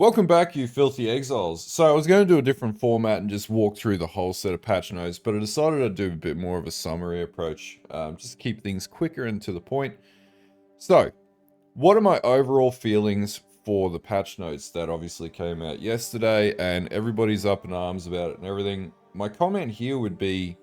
Welcome back, you filthy exiles. So I was going to do a different format and just walk through the whole set of patch notes, but I decided I'd do a bit more of a summary approach, just to keep things quicker and to the point. So, what are my overall feelings for the patch notes that obviously came out yesterday, and everybody's up in arms about it and everything? My comment here would be,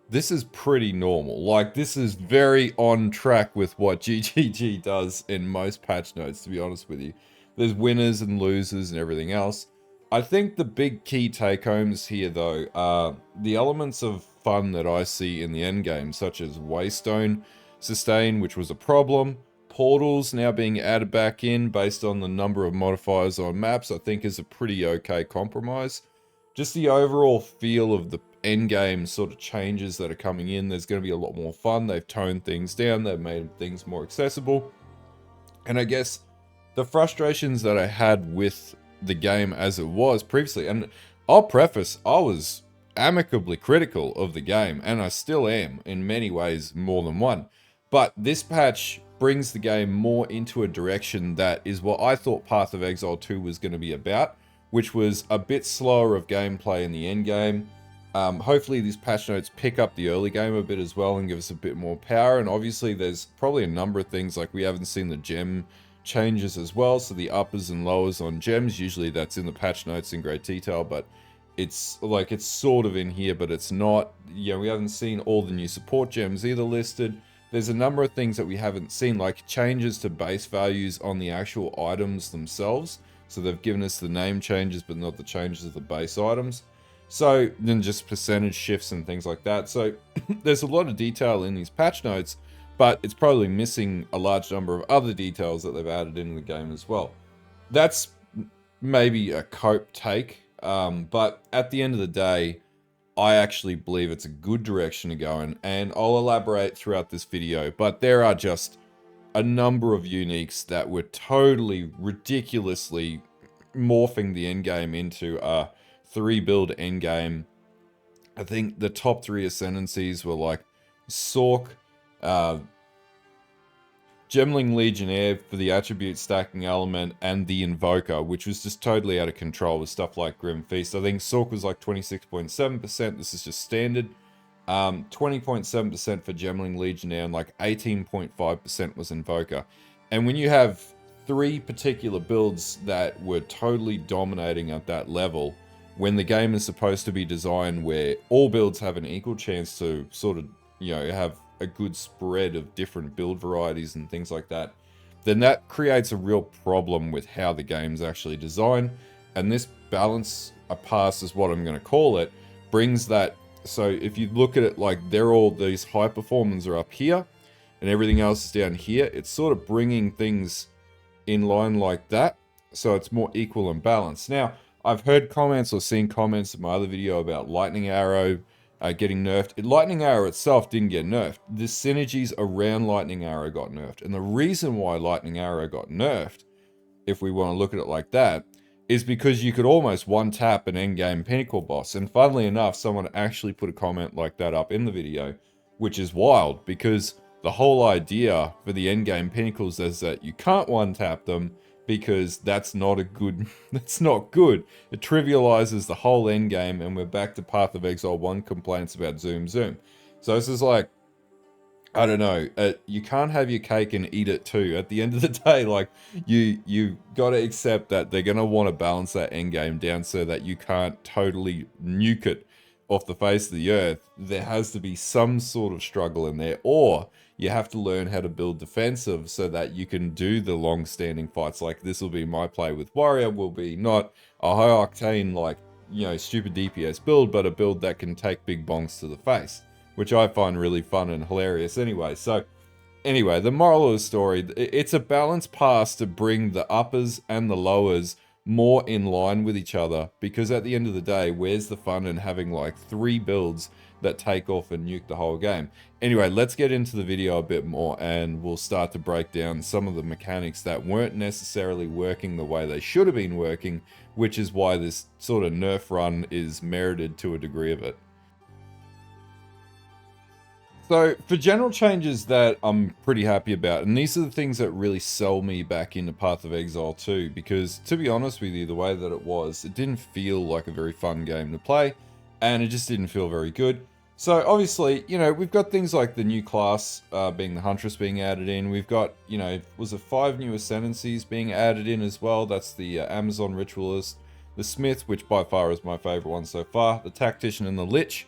this is pretty normal. Like, this is very on track with what GGG does in most patch notes, to be honest with you. There's winners and losers and everything else. I think the big key take-homes here, though, are the elements of fun that I see in the endgame, such as Waystone Sustain, which was a problem. Portals now being added back in based on the number of modifiers on maps, I think is a pretty okay compromise. Just the overall feel of the endgame sort of changes that are coming in. There's going to be a lot more fun. They've toned things down. They've made things more accessible. And I guess the frustrations that I had with the game as it was previously, and I'll preface, I was amicably critical of the game, and I still am in many ways, more than one. But this patch brings the game more into a direction that is what I thought Path of Exile 2 was going to be about, which was a bit slower of gameplay in the end game. Hopefully these patch notes pick up the early game a bit as well and give us a bit more power. And obviously there's probably a number of things, like we haven't seen the gem changes as well. So the uppers and lowers on gems, usually that's in the patch notes in great detail, but it's like, it's sort of in here, but it's not. Yeah, we haven't seen all the new support gems either listed. There's a number of things that we haven't seen, like changes to base values on the actual items themselves. So they've given us the name changes, but not the changes of the base items. So then just percentage shifts and things like that. So there's a lot of detail in these patch notes, but it's probably missing a large number of other details that they've added in the game as well. That's maybe a cope take, but at the end of the day, I actually believe it's a good direction to go in, and I'll elaborate throughout this video, but there are just a number of uniques that were totally ridiculously morphing the endgame into a 3-build endgame. I think the top 3 ascendancies were like Sork, Gemling Legionnaire for the attribute stacking element, and the Invoker, which was just totally out of control with stuff like Grim Feast. I think Sork was like 26.7%, this is just standard. 20.7% for Gemling Legionnaire, and like 18.5% was Invoker. And when you have 3 particular builds that were totally dominating at that level, when the game is supposed to be designed where all builds have an equal chance to sort of, you know, have a good spread of different build varieties and things like that, then that creates a real problem with how the game's actually designed. And this balance pass is what I'm going to call it, brings that. So if you look at it like they're all, these high performers are up here and everything else is down here, it's sort of bringing things in line like that, so it's more equal and balanced. Now, I've heard comments or seen comments in my other video about Lightning Arrow getting nerfed. Lightning Arrow itself didn't get nerfed. The synergies around Lightning Arrow got nerfed. And the reason why Lightning Arrow got nerfed, if we want to look at it like that, is because you could almost one-tap an endgame pinnacle boss. And funnily enough, someone actually put a comment like that up in the video, which is wild, because the whole idea for the endgame pinnacles is that you can't one-tap them, because that's not a good, that's not good. It trivializes the whole endgame, and we're back to Path of Exile 1 complaints about zoom zoom. So this is like, I don't know, you can't have your cake and eat it too. At the end of the day, like, you gotta accept that they're gonna want to balance that endgame down so that you can't totally nuke it off the face of the earth. There has to be some sort of struggle in there, or you have to learn how to build defensive so that you can do the long-standing fights. Like, this will be my play with Warrior, will be not a high-octane, like, you know, stupid DPS build, but a build that can take big bonks to the face, which I find really fun and hilarious anyway. So, anyway, the moral of the story, it's a balanced pass to bring the uppers and the lowers more in line with each other, because at the end of the day, where's the fun in having like 3 builds that take off and nuke the whole game? Anyway, let's get into the video a bit more, and we'll start to break down some of the mechanics that weren't necessarily working the way they should have been working, which is why this sort of nerf run is merited to a degree of it. So, for general changes that I'm pretty happy about, and these are the things that really sell me back into Path of Exile 2, because to be honest with you, the way that it was, it didn't feel like a very fun game to play, and it just didn't feel very good. So, obviously, you know, we've got things like the new class being the Huntress being added in. We've got, you know, was it 5 new Ascendancies being added in as well? That's the Amazon Ritualist, the Smith, which by far is my favorite one so far, the Tactician, and the Lich.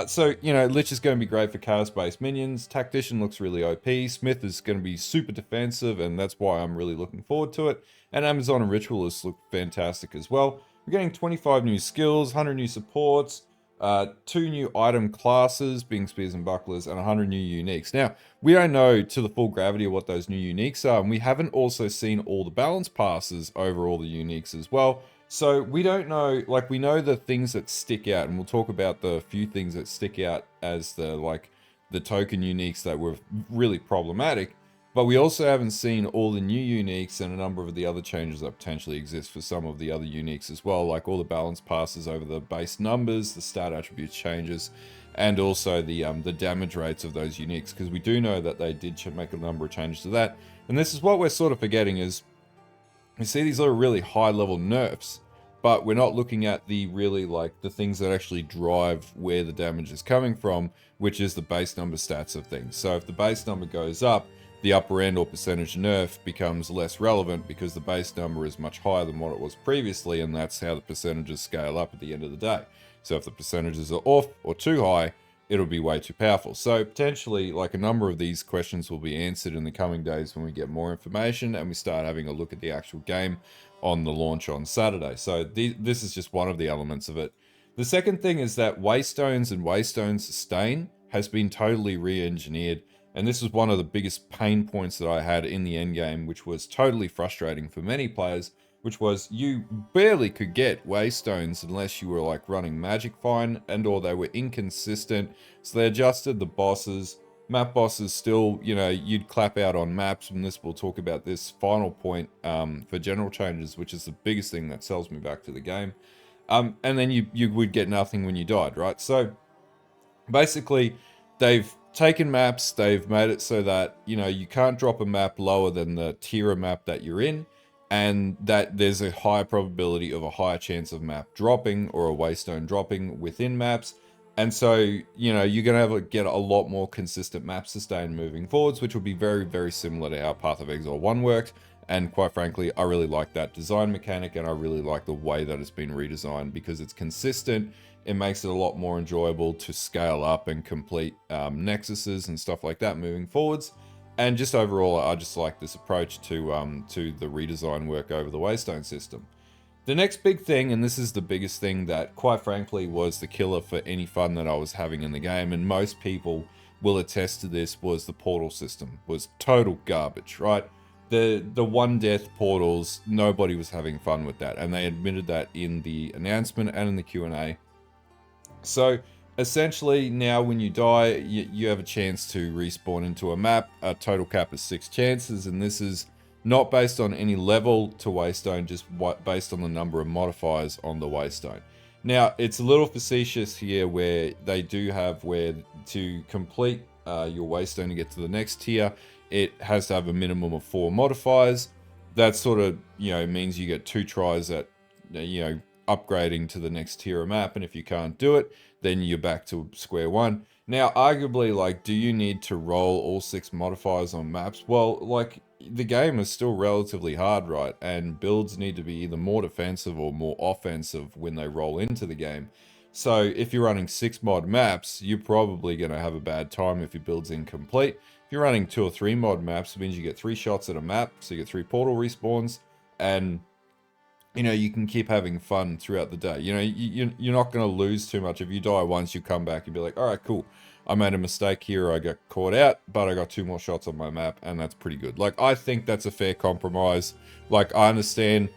So, you know, Lich is going to be great for chaos-based minions. Tactician looks really OP. Smith is going to be super defensive, and that's why I'm really looking forward to it. And Amazon and Ritualists look fantastic as well. We're getting 25 new skills, 100 new supports, 2 new item classes, being Spears and Bucklers, and 100 new uniques. Now, we don't know to the full gravity of what those new uniques are, and we haven't also seen all the balance passes over all the uniques as well. So we don't know, like, we know the things that stick out, and we'll talk about the few things that stick out as the token uniques that were really problematic, but we also haven't seen all the new uniques and a number of the other changes that potentially exist for some of the other uniques as well, like all the balance passes over the base numbers, the stat attributes changes, and also the damage rates of those uniques, because we do know that they did make a number of changes to that. And this is what we're sort of forgetting is, we see these are really high level nerfs, but we're not looking at the really like the things that actually drive where the damage is coming from, which is the base number stats of things. So if the base number goes up, the upper end or percentage nerf becomes less relevant because the base number is much higher than what it was previously, and that's how the percentages scale up at the end of the day. So if the percentages are off or too high, it'll be way too powerful. So potentially, like, a number of these questions will be answered in the coming days when we get more information and we start having a look at the actual game on the launch on Saturday. So this is just one of the elements of it. The second thing is that Waystones and Waystone Sustain has been totally re-engineered, and this was one of the biggest pain points that I had in the endgame, which was totally frustrating for many players, which was you barely could get Waystones unless you were like running Magic Find, and or they were inconsistent. So they adjusted the bosses. Map bosses still, you know, you'd clap out on maps, and we'll talk about this final point for general changes, which is the biggest thing that sells me back to the game. And then you would get nothing when you died, right? So basically, they've taken maps, they've made it so that, you know, you can't drop a map lower than the tier of map that you're in, and that there's a higher probability of a higher chance of map dropping or a waystone dropping within maps. And so, you know, you're going to get a lot more consistent map sustain moving forwards, which will be very, very similar to how Path of Exile 1 worked. And quite frankly, I really like that design mechanic, and I really like the way that it's been redesigned because it's consistent. It makes it a lot more enjoyable to scale up and complete nexuses and stuff like that moving forwards. And just overall, I just like this approach to the redesign work over the Waystone system. The next big thing, and this is the biggest thing that, quite frankly, was the killer for any fun that I was having in the game, and most people will attest to this, was the portal system. Was total garbage, right? The one death portals, nobody was having fun with that, and they admitted that in the announcement and in the Q&A. So essentially, now when you die, you have a chance to respawn into a map. A total cap is 6 chances, and this is not based on any level to Waystone, just based on the number of modifiers on the Waystone. Now, it's a little facetious here where they do have where to complete your Waystone to get to the next tier, it has to have a minimum of 4 modifiers. That sort of, you know, means you get 2 tries at, you know, upgrading to the next tier of map, and if you can't do it, then you're back to square one. Now, arguably, like, do you need to roll all 6 modifiers on maps? Well, like, the game is still relatively hard, right? And builds need to be either more defensive or more offensive when they roll into the game. So if you're running 6 mod maps, you're probably going to have a bad time if your build's incomplete. If you're running 2 or 3 mod maps, it means you get 3 shots at a map, so you get 3 portal respawns, and you know, you can keep having fun throughout the day. You know, you're not going to lose too much. If you die once, you come back and be like, all right, cool. I made a mistake here. I got caught out, but I got 2 more shots on my map, and that's pretty good. Like, I think that's a fair compromise. Like, I understand.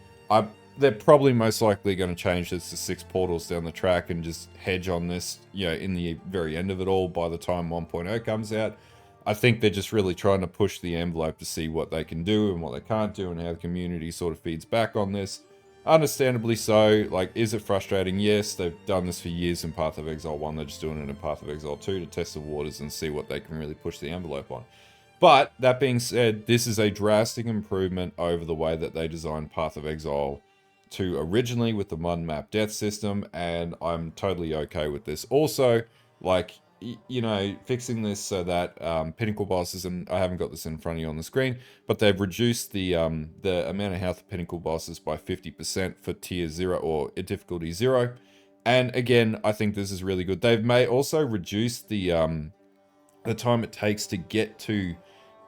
They're probably most likely going to change this to 6 portals down the track and just hedge on this, you know, in the very end of it all by the time 1.0 comes out. I think they're just really trying to push the envelope to see what they can do and what they can't do and how the community sort of feeds back on this. Understandably so. Like, is it frustrating? Yes, they've done this for years in Path of Exile 1. They're just doing it in Path of Exile 2 to test the waters and see what they can really push the envelope on. But, that being said, this is a drastic improvement over the way that they designed Path of Exile 2 originally with the one map death system, and I'm totally okay with this. Also, like, you know, fixing this so that pinnacle bosses, and I haven't got this in front of you on the screen, but they've reduced the amount of health of pinnacle bosses by 50% for tier 0 or difficulty 0. And again, I think this is really good. They've also reduced the time it takes to get to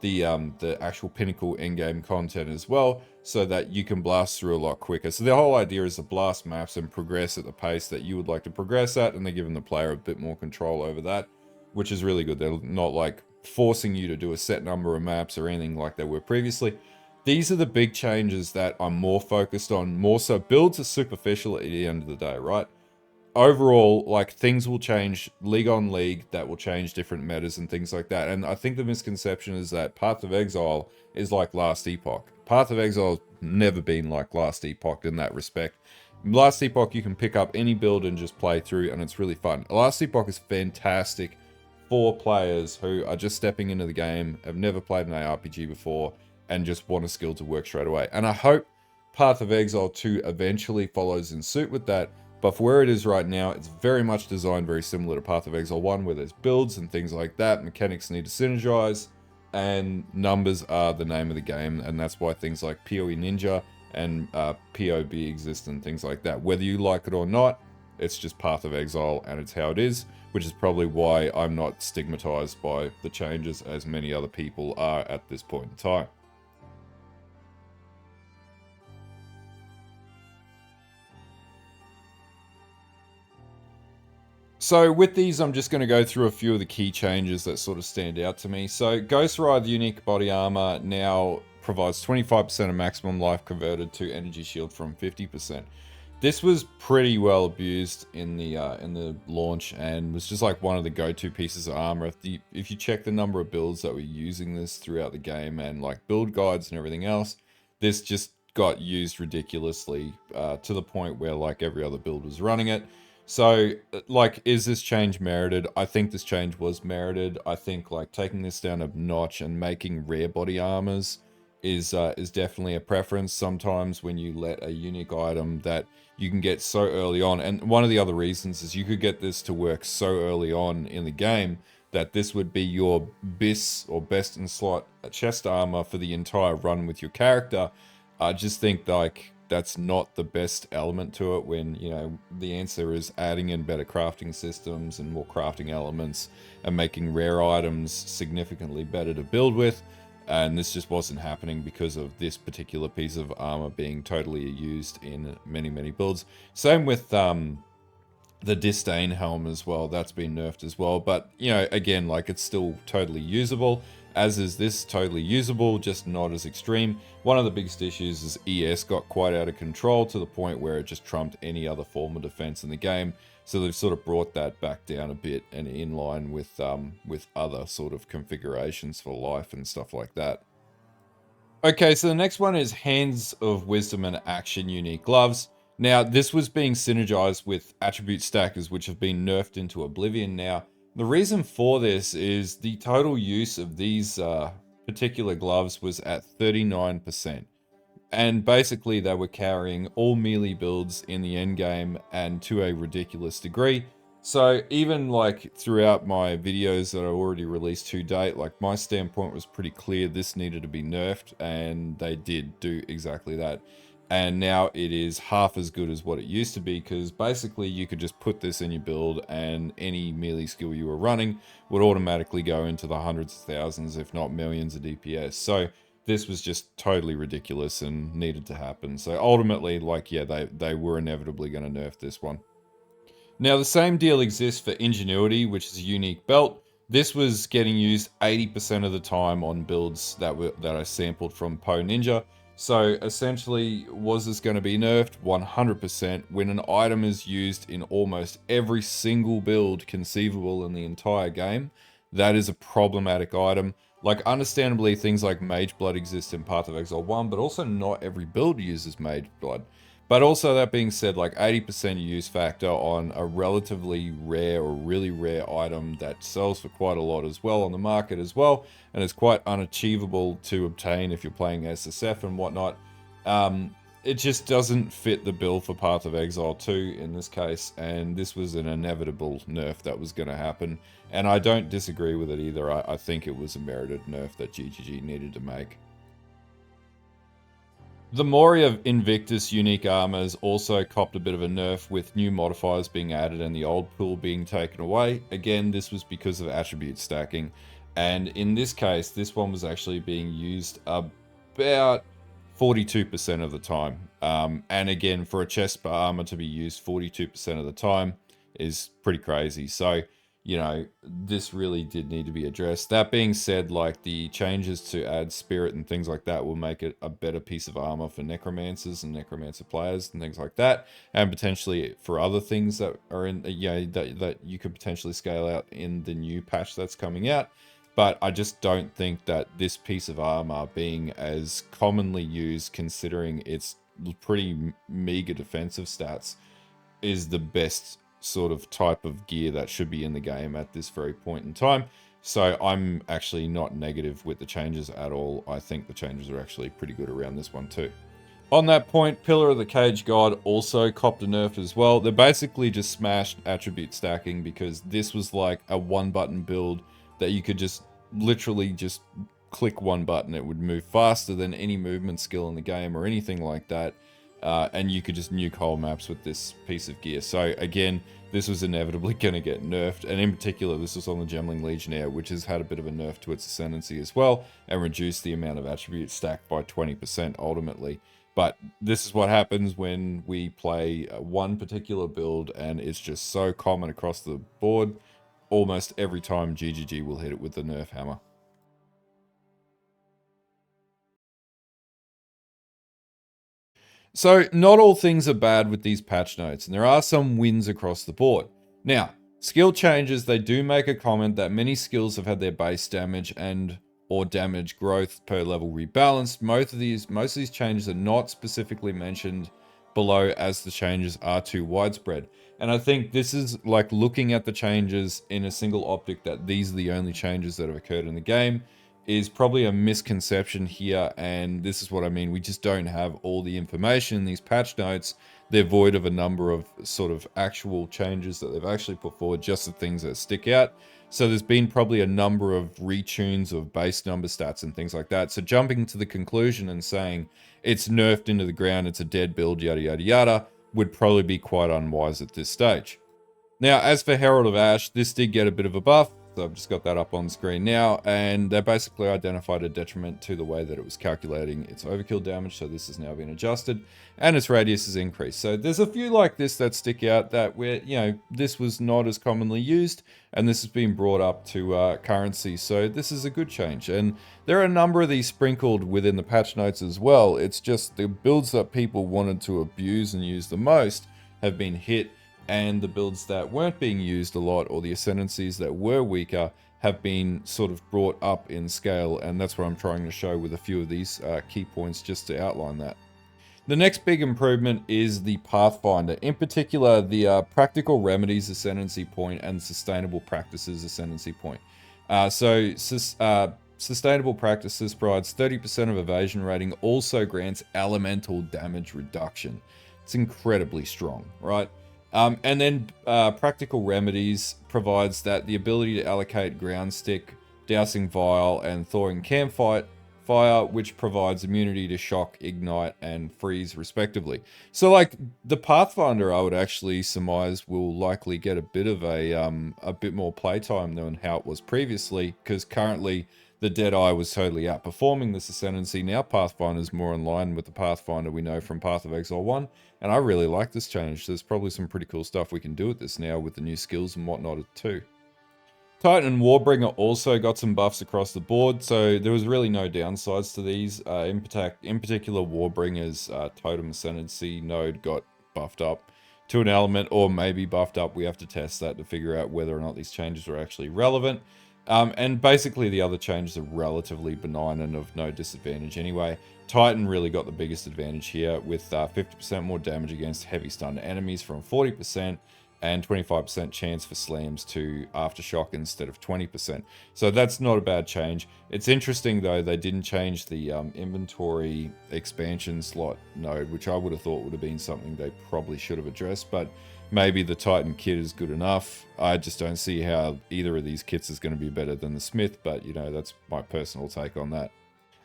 the actual pinnacle endgame content as well, so that you can blast through a lot quicker. So the whole idea is to blast maps and progress at the pace that you would like to progress at, and they're giving the player a bit more control over that, which is really good. They're not like forcing you to do a set number of maps or anything like they were previously. These are the big changes that I'm more focused on. More so, builds are superficial at the end of the day, right? Overall, like, things will change league on league, that will change different metas and things like that. And I think the misconception is that Path of Exile is like Last Epoch. Path of Exile has never been like Last Epoch in that respect. Last Epoch, you can pick up any build and just play through, and it's really fun. Last Epoch is fantastic for players who are just stepping into the game, have never played an ARPG before, and just want a skill to work straight away. And I hope Path of Exile 2 eventually follows in suit with that. But for where it is right now, it's very much designed very similar to Path of Exile 1, where there's builds and things like that. Mechanics need to synergize, and numbers are the name of the game, and that's why things like poe.ninja and POB exist and things like that. Whether you like it or not, it's just Path of Exile, and it's how it is, which is probably why I'm not stigmatized by the changes as many other people are at this point in time. So with these, I'm just going to go through a few of the key changes that sort of stand out to me. So Ghost Ride unique body armor now provides 25% of maximum life converted to energy shield from 50%. This was pretty well abused in the launch, and was just like one of the go-to pieces of armor. If you check the number of builds that were using this throughout the game, and like build guides and everything else, this just got used ridiculously to the point where like every other build was running it. So, like, is this change merited? I think this change was merited. I think, like, taking this down a notch and making rare body armors is definitely a preference. Sometimes when you let a unique item that you can get so early on, and one of the other reasons is you could get this to work so early on in the game that this would be your BIS or best in slot chest armor for the entire run with your character. I just think, like, that's not the best element to it, when, you know, the answer is adding in better crafting systems and more crafting elements and making rare items significantly better to build with. And this just wasn't happening because of this particular piece of armor being totally used in many, many builds. Same with the Disdain helm as well. That's been nerfed as well. But, you know, again, like, it's still totally usable. As is this, totally usable, just not as extreme. One of the biggest issues is ES got quite out of control to the point where it just trumped any other form of defense in the game. So they've sort of brought that back down a bit and in line with other sort of configurations for life and stuff like that. Okay, so the next one is Hands of Wisdom and Action unique gloves. Now, this was being synergized with attribute stackers, which have been nerfed into oblivion now. The reason for this is the total use of these particular gloves was at 39%. And basically they were carrying all melee builds in the endgame, and to a ridiculous degree. So even like throughout my videos that I already released to date, like, my standpoint was pretty clear: this needed to be nerfed, and they did do exactly that. And now it is half as good as what it used to be, because basically you could just put this in your build and any melee skill you were running would automatically go into the hundreds of thousands, if not millions of DPS. So this was just totally ridiculous and needed to happen. So ultimately, like, yeah, they were inevitably going to nerf this one. Now, the same deal exists for Ingenuity, which is a unique belt. This was getting used 80% of the time on builds that I sampled from poe.ninja. So essentially, was this going to be nerfed? 100%. When an item is used in almost every single build conceivable in the entire game, that is a problematic item. Like, understandably, things like Mage Blood exist in Path of Exile 1, but also not every build uses Mage Blood. But also, that being said, like 80% use factor on a relatively rare or really rare item that sells for quite a lot as well on the market as well, and is quite unachievable to obtain if you're playing SSF and whatnot. It just doesn't fit the bill for Path of Exile 2 in this case, and this was an inevitable nerf that was going to happen, and I don't disagree with it either. I think it was a merited nerf that GGG needed to make. The Moria Invictus unique armors also copped a bit of a nerf with new modifiers being added and the old pool being taken away. Again, this was because of attribute stacking. And in this case, this one was actually being used about 42% of the time. And again, for a chest armor to be used 42% of the time is pretty crazy. So, you know, this really did need to be addressed. That being said, like the changes to add spirit and things like that will make it a better piece of armor for necromancers and necromancer players and things like that, and potentially for other things that are in, that you could potentially scale out in the new patch that's coming out. But I just don't think that this piece of armor being as commonly used, considering its pretty meager defensive stats, is the best sort of type of gear that should be in the game at this very point in time. So I'm actually not negative with the changes at all. I think the changes are actually pretty good around this one too. On that point, Pillar of the Cage God also copped a nerf as well. They basically just smashed attribute stacking because this was like a one button build that you could just literally just click one button. It would move faster than any movement skill in the game or anything like that. And you could just nuke whole maps with this piece of gear. So again, this was inevitably going to get nerfed, and in particular, this was on the Gemling Legionnaire, which has had a bit of a nerf to its ascendancy as well, and reduced the amount of attributes stacked by 20% ultimately. But this is what happens when we play one particular build, and it's just so common across the board. Almost every time GGG will hit it with the nerf hammer. So, not all things are bad with these patch notes, and there are some wins across the board. Now, skill changes, they do make a comment that many skills have had their base damage and or damage growth per level rebalanced. Most of these changes are not specifically mentioned below, as the changes are too widespread. And I think this is like looking at the changes in a single optic, that these are the only changes that have occurred in the game, is probably a misconception here, and this is what I mean. We just don't have all the information in these patch notes. They're void of a number of sort of actual changes that they've actually put forward, just the things that stick out. So there's been probably a number of retunes of base number stats and things like that. So jumping to the conclusion and saying it's nerfed into the ground, it's a dead build, yada yada yada, would probably be quite unwise at this stage. Now, as for Herald of Ash, this did get a bit of a buff. So I've just got that up on screen now, and they basically identified a detriment to the way that it was calculating its overkill damage, so this has now been adjusted, and its radius is increased. So there's a few like this that stick out, that where, you know, this was not as commonly used, and this has been brought up to currency, so this is a good change. And there are a number of these sprinkled within the patch notes as well. It's just the builds that people wanted to abuse and use the most have been hit, and the builds that weren't being used a lot, or the ascendancies that were weaker, have been sort of brought up in scale, and that's what I'm trying to show with a few of these key points, just to outline that. The next big improvement is the Pathfinder, in particular the Practical Remedies Ascendancy point and Sustainable Practices Ascendancy point. Sustainable Practices provides 30% of evasion rating, also grants elemental damage reduction. It's incredibly strong, right? And then Practical Remedies provides that the ability to allocate Ground Stick, Dousing Vial, and Thawing Campfire, which provides immunity to Shock, Ignite, and Freeze, respectively. So, like, the Pathfinder, I would actually surmise, will likely get a bit of a bit more playtime than how it was previously, because currently the Deadeye was totally outperforming this Ascendancy. Now Pathfinder's more in line with the Pathfinder we know from Path of Exile 1, and I really like this change. There's probably some pretty cool stuff we can do with this now with the new skills and whatnot too. Titan and Warbringer also got some buffs across the board, so there was really no downsides to these. In particular, Warbringer's Totem Ascendancy node got buffed up to an element, or maybe buffed up. We have to test that to figure out whether or not these changes are actually relevant. And basically the other changes are relatively benign and of no disadvantage anyway. Titan really got the biggest advantage here with 50% more damage against heavy stun enemies from 40% and 25% chance for slams to aftershock instead of 20%. So that's not a bad change. It's interesting though, they didn't change the inventory expansion slot node, which I would have thought would have been something they probably should have addressed, but maybe the Titan kit is good enough. I just don't see how either of these kits is going to be better than the Smith, but you know, that's my personal take on that.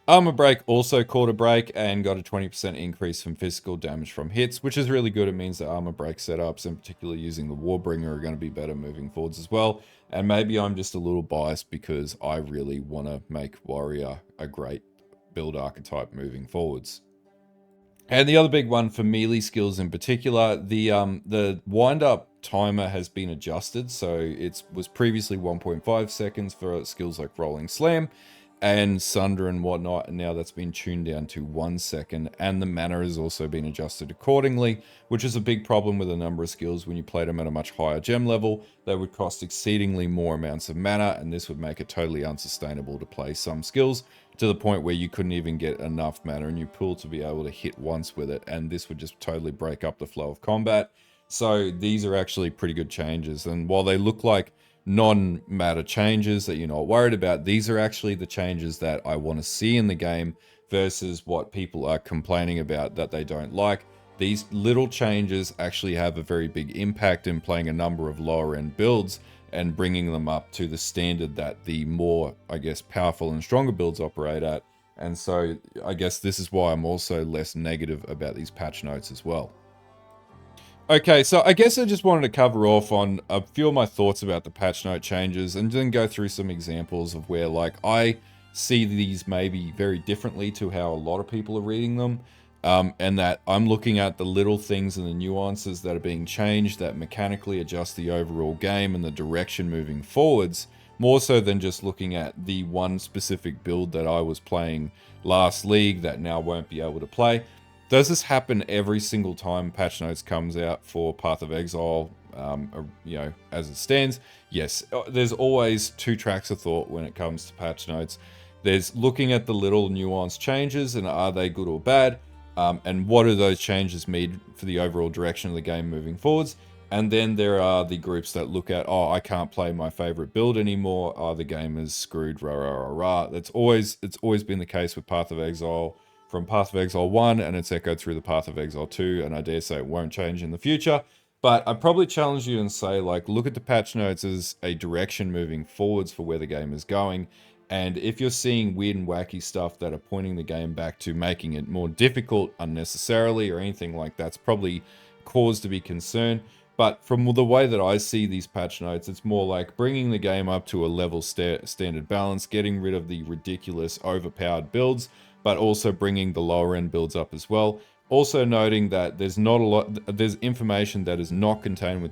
Armor Break also caught a break and got a 20% increase from physical damage from hits, which is really good. It means that Armor Break setups, and particularly using the Warbringer, are going to be better moving forwards as well. And maybe I'm just a little biased because I really want to make Warrior a great build archetype moving forwards. And the other big one for melee skills in particular, the wind-up timer has been adjusted. So it was previously 1.5 seconds for skills like Rolling Slam and Sunder and whatnot, and now that's been tuned down to 1 second, and the mana has also been adjusted accordingly, which is a big problem with a number of skills. When you played them at a much higher gem level, they would cost exceedingly more amounts of mana, and this would make it totally unsustainable to play some skills, to the point where you couldn't even get enough mana in your pool to be able to hit once with it, and this would just totally break up the flow of combat. So these are actually pretty good changes, and while they look like non-matter changes that you're not worried about, these are actually the changes that I want to see in the game versus what people are complaining about that they don't like. These little changes actually have a very big impact in playing a number of lower end builds and bringing them up to the standard that the more, I guess, powerful and stronger builds operate at. And so I guess this is why I'm also less negative about these patch notes as well. Okay, so I guess I just wanted to cover off on a few of my thoughts about the patch note changes and then go through some examples of where, like, I see these maybe very differently to how a lot of people are reading them, and that I'm looking at the little things and the nuances that are being changed that mechanically adjust the overall game and the direction moving forwards, more so than just looking at the one specific build that I was playing last league that now won't be able to play. Does this happen every single time patch notes comes out for Path of Exile, you know, as it stands? Yes, there's always two tracks of thought when it comes to patch notes. There's looking at the little nuanced changes and are they good or bad, and what do those changes mean for the overall direction of the game moving forwards? And then there are the groups that look at, oh, I can't play my favorite build anymore. Oh, the game is screwed, rah, rah, rah, rah. It's always been the case with Path of Exile, from Path of Exile 1, and it's echoed through the Path of Exile 2, and I dare say it won't change in the future. But I'd probably challenge you and say, like, look at the patch notes as a direction moving forwards for where the game is going. And if you're seeing weird and wacky stuff that are pointing the game back to making it more difficult unnecessarily or anything like that's probably cause to be concerned. But from the way that I see these patch notes, it's more like bringing the game up to a level standard balance, getting rid of the ridiculous overpowered builds, but also bringing the lower end builds up as well. Also noting that there's not a lot, there's information that is not contained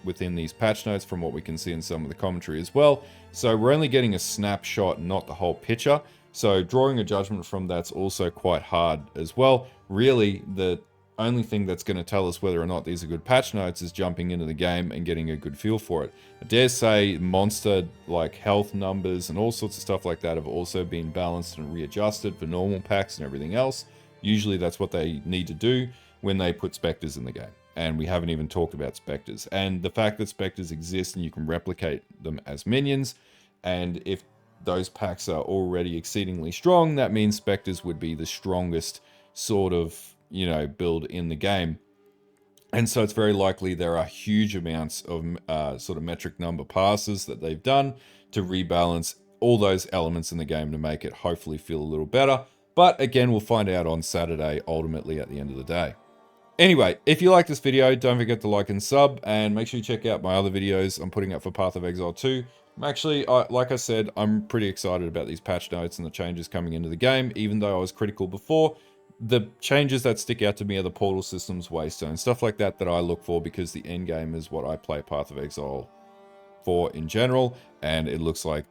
within these patch notes from what we can see in some of the commentary as well. So we're only getting a snapshot, not the whole picture. So drawing a judgment from that's also quite hard as well. Really, the only thing that's going to tell us whether or not these are good patch notes is jumping into the game and getting a good feel for it. I dare say monster like health numbers and all sorts of stuff like that have also been balanced and readjusted for normal packs and everything else. Usually that's what they need to do when they put specters in the game. And we haven't even talked about specters. And the fact that specters exist and you can replicate them as minions, and if those packs are already exceedingly strong, that means specters would be the strongest sort of, you know, build in the game. And so it's very likely there are huge amounts of sort of metric number passes that they've done to rebalance all those elements in the game to make it hopefully feel a little better. But again, we'll find out on Saturday, ultimately at the end of the day. Anyway, if you like this video, don't forget to like and sub, and make sure you check out my other videos I'm putting up for Path of Exile 2. Actually, like I said, I'm pretty excited about these patch notes and the changes coming into the game, even though I was critical before. The changes that stick out to me are the portal systems, waystone, stuff like that I look for because the end game is what I play Path of Exile for in general, and it looks like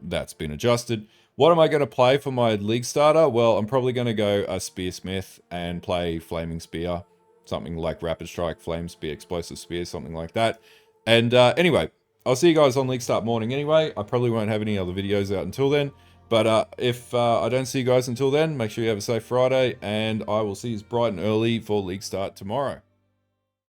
that's been adjusted. What am I going to play for my league starter? Well, I'm probably going to go a Spearsmith and play Flaming Spear, something like Rapid Strike, Flame Spear, Explosive Spear, something like that. And anyway, I'll see you guys on League Start morning anyway. I probably won't have any other videos out until then. But if I don't see you guys until then, make sure you have a safe Friday, and I will see you bright and early for League Start tomorrow.